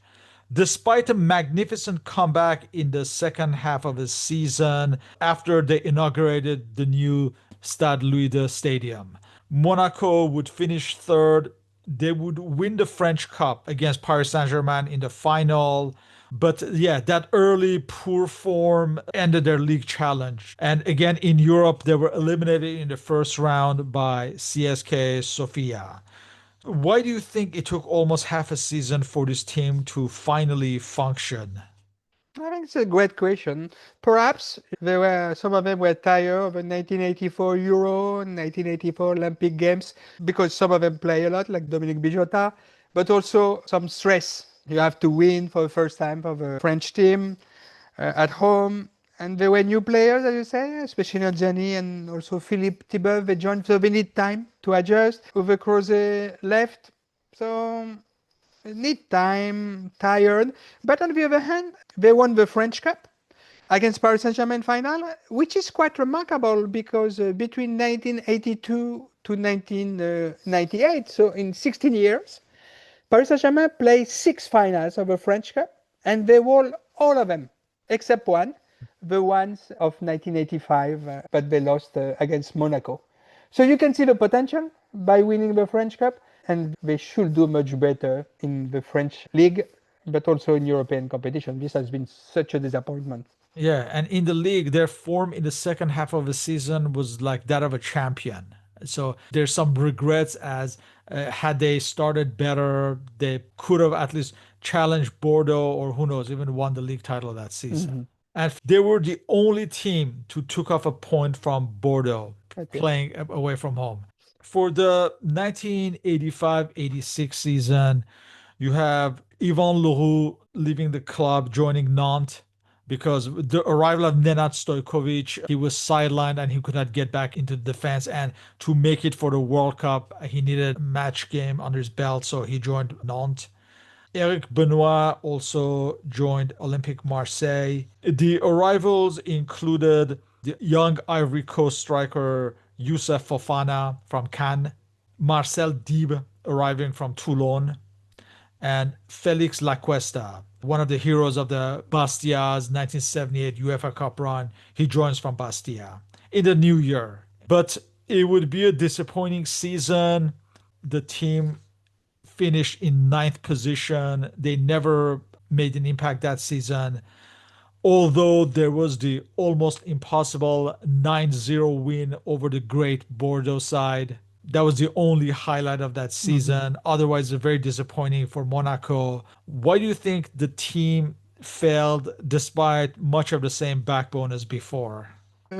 Despite a magnificent comeback in the second half of the season after they inaugurated the new Stade Louis II Stadium, Monaco would finish third. They would win the French Cup against Paris Saint-Germain in the final. But yeah, that early poor form ended their league challenge. And again, in Europe, they were eliminated in the first round by CSK Sofia. Why do you think it took almost half a season for this team to finally function? I think it's a great question. Perhaps there were some of them were tired of the 1984 Euro, 1984 Olympic Games, because some of them play a lot, like Dominique Bijota, but also some stress. You have to win for the first time for the French team at home. And there were new players, as you say, especially Anzani and also Philippe Thibeuf. They joined, so they need time to adjust. Uwe Krause left, so need time, tired. But on the other hand, they won the French Cup against Paris Saint-Germain final, which is quite remarkable because between 1982 to 1998, so in 16 years, Paris Saint-Germain played 6 finals of the French Cup, and they won all of them, except one, the ones of 1985, but they lost against Monaco. So you can see the potential by winning the French Cup, and they should do much better in the French league, but also in European competition. This has been such a disappointment. Yeah, and in the league, their form in the second half of the season was like that of a champion. So there's some regrets as had they started better, they could have at least challenged Bordeaux or who knows, even won the league title that season. Mhm. And they were the only team to took off a point from Bordeaux Okay. playing away from home. For the 1985-86 season, you have Yvan Leroux leaving the club, joining Nantes because the arrival of Nenad Stojkovic, he was sidelined and he could not get back into the defense. And to make it for the World Cup, he needed a match game under his belt, so he joined Nantes. Eric Benoit also joined Olympique Marseille. The arrivals included the young Ivory Coast striker Youssef Fofana from Cannes, Marcel Dib arriving from Toulon, and Felix Lacuesta, one of the heroes of the Bastia's 1978 UEFA Cup run. He joins from Bastia in the new year. But it would be a disappointing season. The team finished in ninth position. They never made an impact that season. Although there was the almost impossible 9-0 win over the great Bordeaux side. That was the only highlight of that season. Otherwise, very disappointing for Monaco. Why do you think the team failed despite much of the same backbone as before?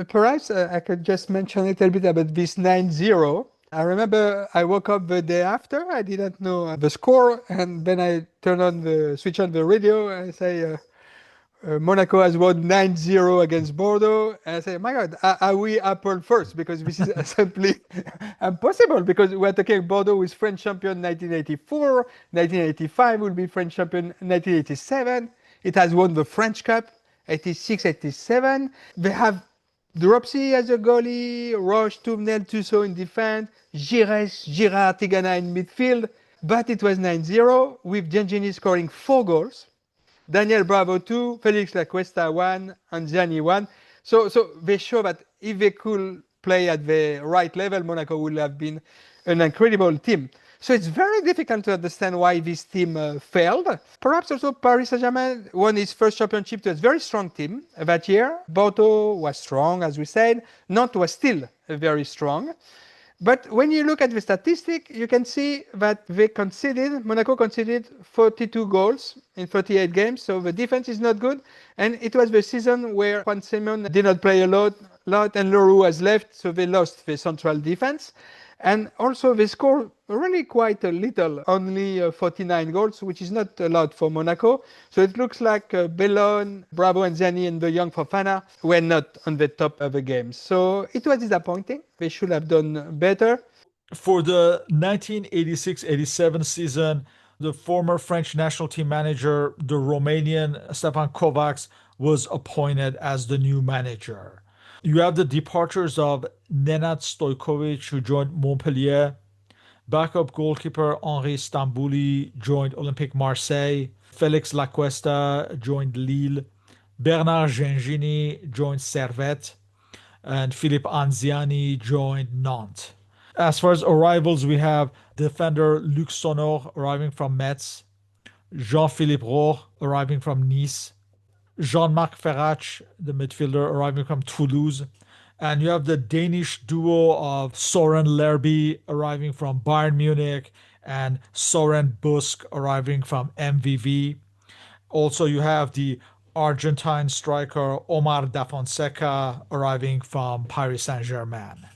Perhaps I could just mention a little bit about this 9-0. I remember I woke up the day after. I didn't know the score, and then I switch on the radio, and I say, Monaco has won 9-0 against Bordeaux. And I say, my God, are we Apple first? Because this is simply impossible, because we're talking Bordeaux is French champion 1984, 1985 will be French champion 1987. It has won the French Cup 86, 87. They have Dropsy as a goalie, Roche, Toumnel, Tussaud in defense, Gires, Girard, Tigana in midfield. But it was 9-0 with Gengini scoring 4 goals. Daniel Bravo 2, Felix Lacuesta 1, and Gianni 1. So they show that if they could play at the right level, Monaco would have been an incredible team. So it's very difficult to understand why this team failed. Perhaps also Paris Saint-Germain won its first championship to a very strong team that year. Bordeaux was strong, as we said. Nantes was still very strong. But when you look at the statistic, you can see that Monaco conceded 42 goals in 38 games, so the defense is not good. And it was the season where Juan Simon did not play a lot, and Leroux has left, so they lost the central defense. And also they scored really quite a little, only 49 goals, which is not a lot for Monaco. So it looks like Bellon, Bravo and Zani and the young Fofana were not on the top of the game. So it was disappointing. They should have done better. For the 1986-87 season, the former French national team manager, the Romanian Stepan Kovacs, was appointed as the new manager. You have the departures of Nenad Stojkovic, who joined Montpellier. Backup goalkeeper Henri Stambouli joined Olympique Marseille. Felix Lacuesta joined Lille. Bernard Gengini joined Servette. And Philippe Anziani joined Nantes. As far as arrivals, we have defender Luc Sonor arriving from Metz. Jean-Philippe Roch arriving from Nice. Jean-Marc Ferrach, the midfielder, arriving from Toulouse. And you have the Danish duo of Soren Lerby arriving from Bayern Munich and Soren Busk arriving from MVV. Also, you have the Argentine striker Omar Da Fonseca arriving from Paris Saint-Germain.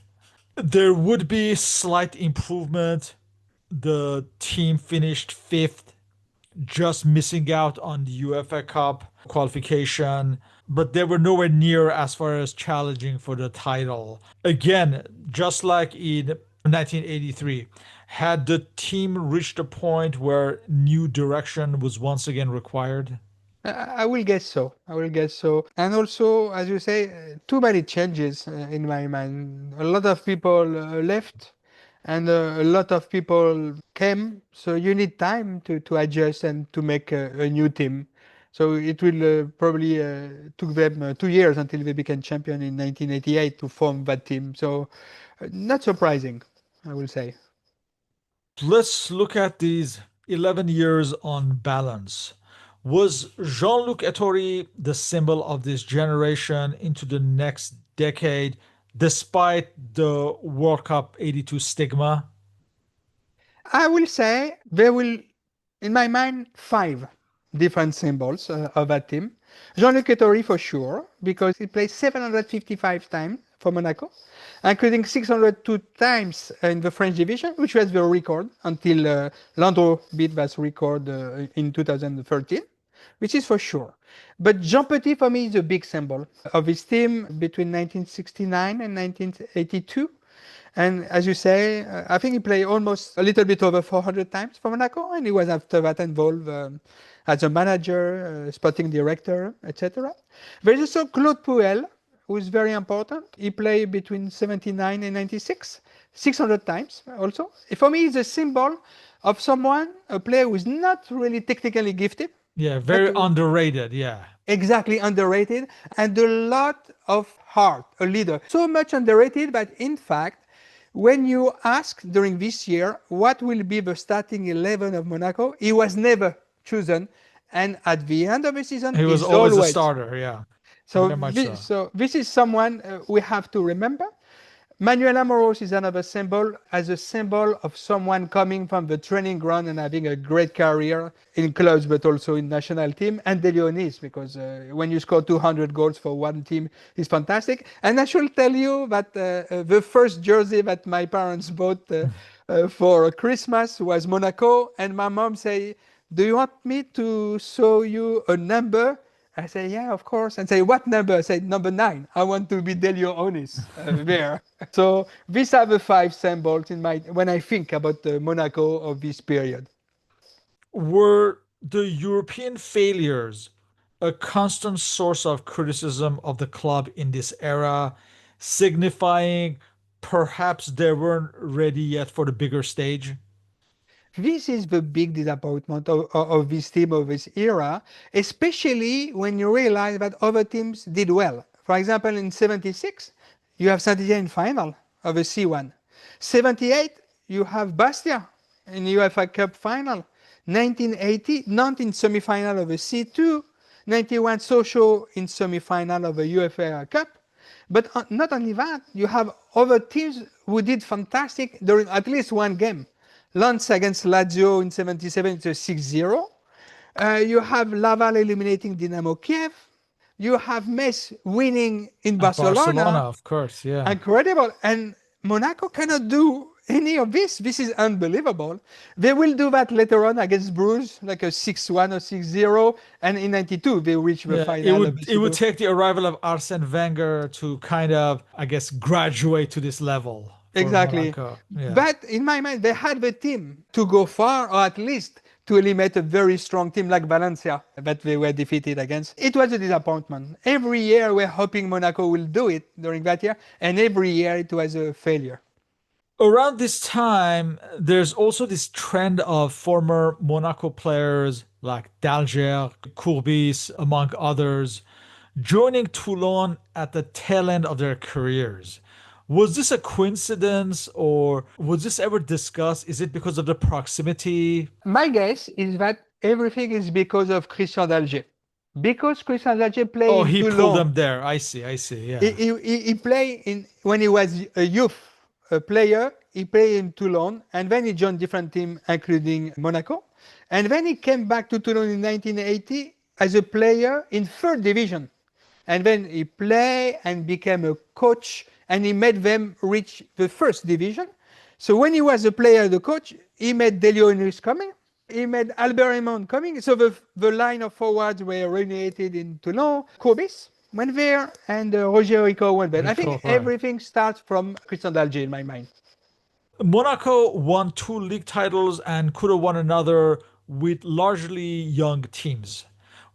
There would be slight improvement. The team finished fifth, just missing out on the UEFA Cup qualification, but they were nowhere near as far as challenging for the title. Again, just like in 1983, had the team reached a point where new direction was once again required? I will guess so. I will guess so. And also, as you say, too many changes in my mind. A lot of people left, and a lot of people came. So you need time to adjust and to make a new team. So it will probably took them 2 years until they became champion in 1988 to form that team. So not surprising, I will say. Let's look at these 11 years on balance. Was Jean-Luc Ettori the symbol of this generation into the next decade, despite the World Cup 82 stigma? I will say there will, in my mind, 5 different symbols of that team. Jean-Luc Ettori for sure, because he played 755 times for Monaco, including 602 times in the French division, which was the record until Landreau beat that record in 2013, which is for sure. But Jean Petit for me is a big symbol of his team between 1969 and 1982. And as you say, I think he played almost a little bit over 400 times for Monaco, and he was after that involved as a manager, sporting director, etc. There is also Claude Puel, who is very important. He played between 79 and 96, 600 times also. For me, he's a symbol of someone, a player who is not really technically gifted. Yeah, very underrated. Yeah. Exactly, underrated, and a lot of heart, a leader. So much underrated, but in fact, when you ask during this year what will be the starting 11 of Monaco, he was never chosen. And at the end of the season, He was he's always a always. starter. Yeah. So Very much so. this is someone we have to remember. Manuel Amoros is another symbol, as a symbol of someone coming from the training ground and having a great career in clubs, but also in national team. And De Leonis, because when you score 200 goals for one team, is fantastic. And I should tell you that the first jersey that my parents bought for Christmas was Monaco, and my mom say, "Do you want me to show you a number?" I say, "Yeah, of course." And say, "What number?" I say, "Number 9. I want to be Delio Onis there." So these are the five symbols in my when I think about Monaco of this period. Were the European failures a constant source of criticism of the club in this era, signifying perhaps they weren't ready yet for the bigger stage? This is the big disappointment of this team of this era, especially when you realize that other teams did well. For example, in 76, you have Saint-Étienne in final of a C1. 78, you have Bastia in UEFA Cup final. 1980, Nantes in semi-final of a C2. 91, Sochaux in semi-final of a UEFA Cup. But not only that, you have other teams who did fantastic during at least one game. Lens against Lazio in 77, it's a 6-0. You have Laval eliminating Dynamo Kiev. You have Metz winning in At Barcelona, Barcelona. of course, yeah. Incredible. And Monaco cannot do any of this. This is unbelievable. They will do that later on against Bruges, like a 6-1 or 6-0. And in 92, they reach the Yeah, it final of would the it would Super. take the arrival of Arsene Wenger to kind of, I guess, graduate to this level for Exactly. Monaco. Yeah. But in my mind, they had the team to go far, or at least to eliminate a very strong team like Valencia that they were defeated against. It was a disappointment. Every year we're hoping Monaco will do it during that year, and every year it was a failure. Around this time, there's also this trend of former Monaco players like Dalger, Courbis, among others, joining Toulon at the tail end of their careers. Was this a coincidence or was this ever discussed? Is it because of the proximity? My guess is that everything is because of Christian Dalger. Because Christian Dalger played Oh, in he pulled Toulon. them there. I see. He, Yeah. he played in when he was a youth player. He played in Toulon, and then he joined different teams, including Monaco. And then he came back to Toulon in 1980 as a player in third division. And then he played and became a coach, and he made them reach the first division. So when he was a player, the coach, he made Delio Enrique coming. He made Albert Raymond coming. So the line of forwards were reunited in Toulon. Courbis went there, and Roger Rico went there. I think Rico, right. everything starts from Christian Dalgier in my mind. Monaco won two league titles and could have won another with largely young teams.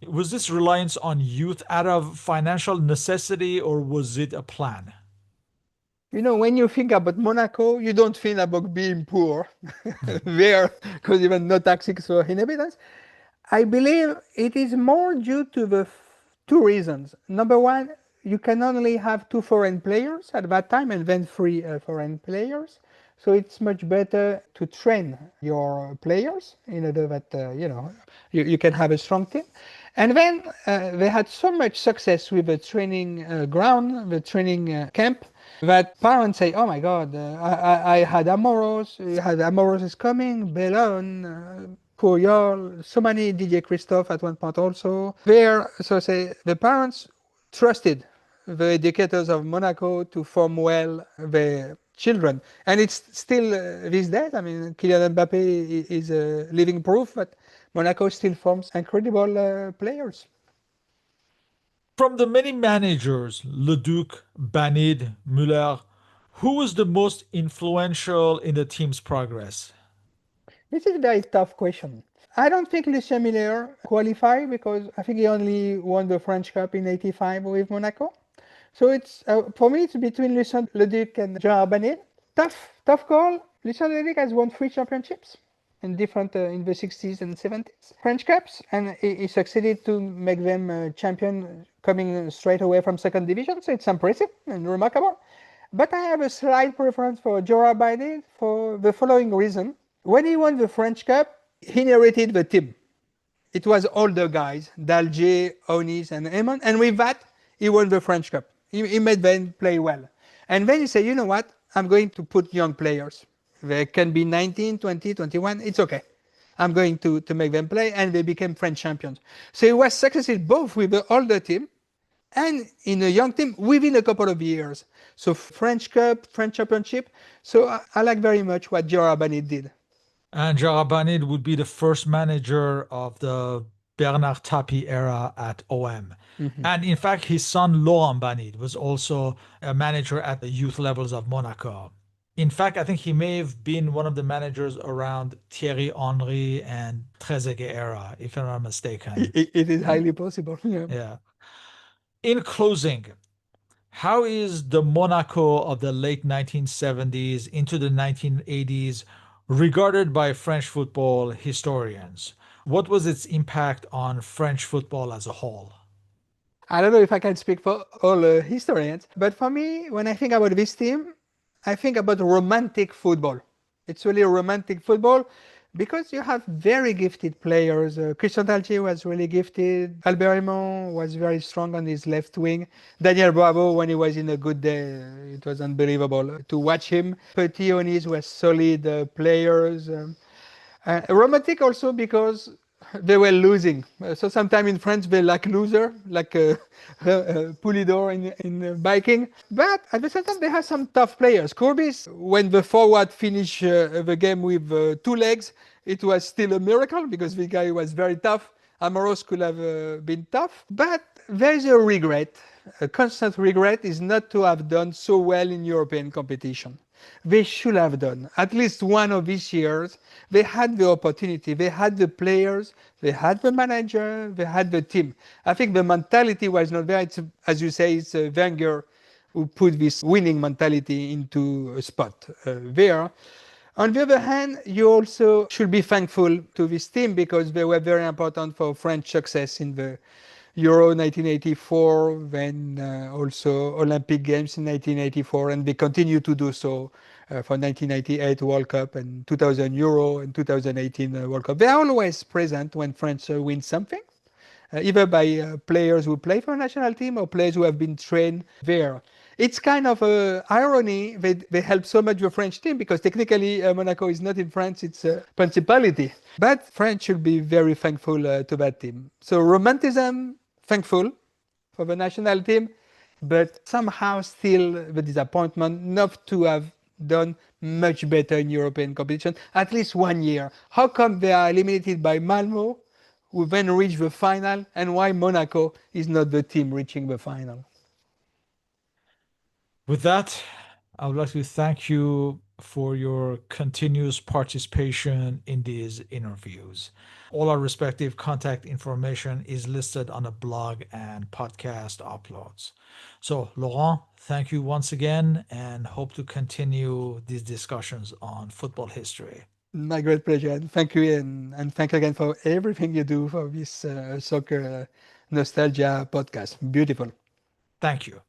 Was this reliance on youth out of financial necessity or was it a plan? You know, when you think about Monaco, you don't think about being poor there, because even no taxes for inhabitants. I believe it is more due to the two reasons. Number one, you can only have two foreign players at that time and then three foreign players. So it's much better to train your players in order that you can have a strong team. And then they had so much success with the training ground, the training camp, that parents say, "Oh my God, I had Amoros, Amoros is coming, Bellon, Puyol, so many DJ Christophe at one point also there." So say the parents trusted the educators of Monaco to form well the children, and it's still these days. I mean, Kylian Mbappe is a living proof that Monaco still forms incredible players. From the many managers, Leduc, Banid, Muller, who was the most influential in the team's progress? This is a very tough question. I don't think Lucien Miller qualified because I think he only won the French Cup in '85 with Monaco. So it's for me, it's between Lucien Leduc and Gerard Banil. Tough call. Lucien Leduc has won 3 championships in different in the 60s and 70s French Cups, and he succeeded to make them champion coming straight away from second division. So it's impressive and remarkable. But I have a slight preference for Gerard Banil for the following reason. When he won the French Cup, he inherited the team. It was all the guys, Dalgier, Onis, and Eamon. And with that, he won the French Cup. He made them play well. And then he said, you know what? I'm going to put young players. They can be 19, 20, 21. It's okay. I'm going to make them play, and they became French champions. So he was successful both with the older team and in a young team within a couple of years. So French Cup, French Championship. So I like very much what Gerard Banit did. And Jarabanid would be the first manager of the Bernard Tapie era at OM. And in fact, his son Laurent Banid was also a manager at the youth levels of Monaco. In fact, I think he may have been one of the managers around Thierry Henry and Trezeguet era, if I'm not mistaken. It is highly possible. Yeah. Yeah. In closing, how is the Monaco of the late 1970s into the 1980s regarded by French football historians? What was its impact on French football as a whole? I don't know if I can speak for all historians, but for me, when I think about this team, I think about romantic football. It's really a romantic football because you have very gifted players. Christian Taltier was really gifted. Albert Raymond was very strong on his left wing. Daniel Bravo, when he was in a good day, it was unbelievable to watch him. Petit Onis were solid players. Romantic also because they were losing. So sometimes in France they like loser, like Poulidor in biking. But at the same time they have some tough players. Courbis, when the forward finished the game with 2 legs, it was still a miracle because the guy was very tough. Amoros could have been tough. But there is a regret. A constant regret is not to have done so well in European competition. They should have done at least one of these years. They had the opportunity, they had the players, they had the manager, they had the team. I think the mentality was not there. It's, as you say, it's Wenger who put this winning mentality into a spot there. On the other hand, you also should be thankful to this team because they were very important for French success in the Euro 1984, then also Olympic Games in 1984, and they continue to do so for 1998 World Cup and 2000 Euro and 2018 World Cup. They are always present when France wins something, either by players who play for a national team or players who have been trained there. It's kind of a irony. They help so much the French team because technically Monaco is not in France, it's a principality. But France should be very thankful to that team. So romanticism, thankful for the national team, but somehow still the disappointment not to have done much better in European competition, at least 1 year. How come they are eliminated by Malmo, who then reach the final, and why Monaco is not the team reaching the final? With that, I would like to thank you for your continuous participation in these interviews. All our respective contact information is listed on the blog and podcast uploads. So, Laurent, thank you once again and hope to continue these discussions on football history. My great pleasure. And thank you, and thank again for everything you do for this soccer nostalgia podcast. Beautiful. Thank you.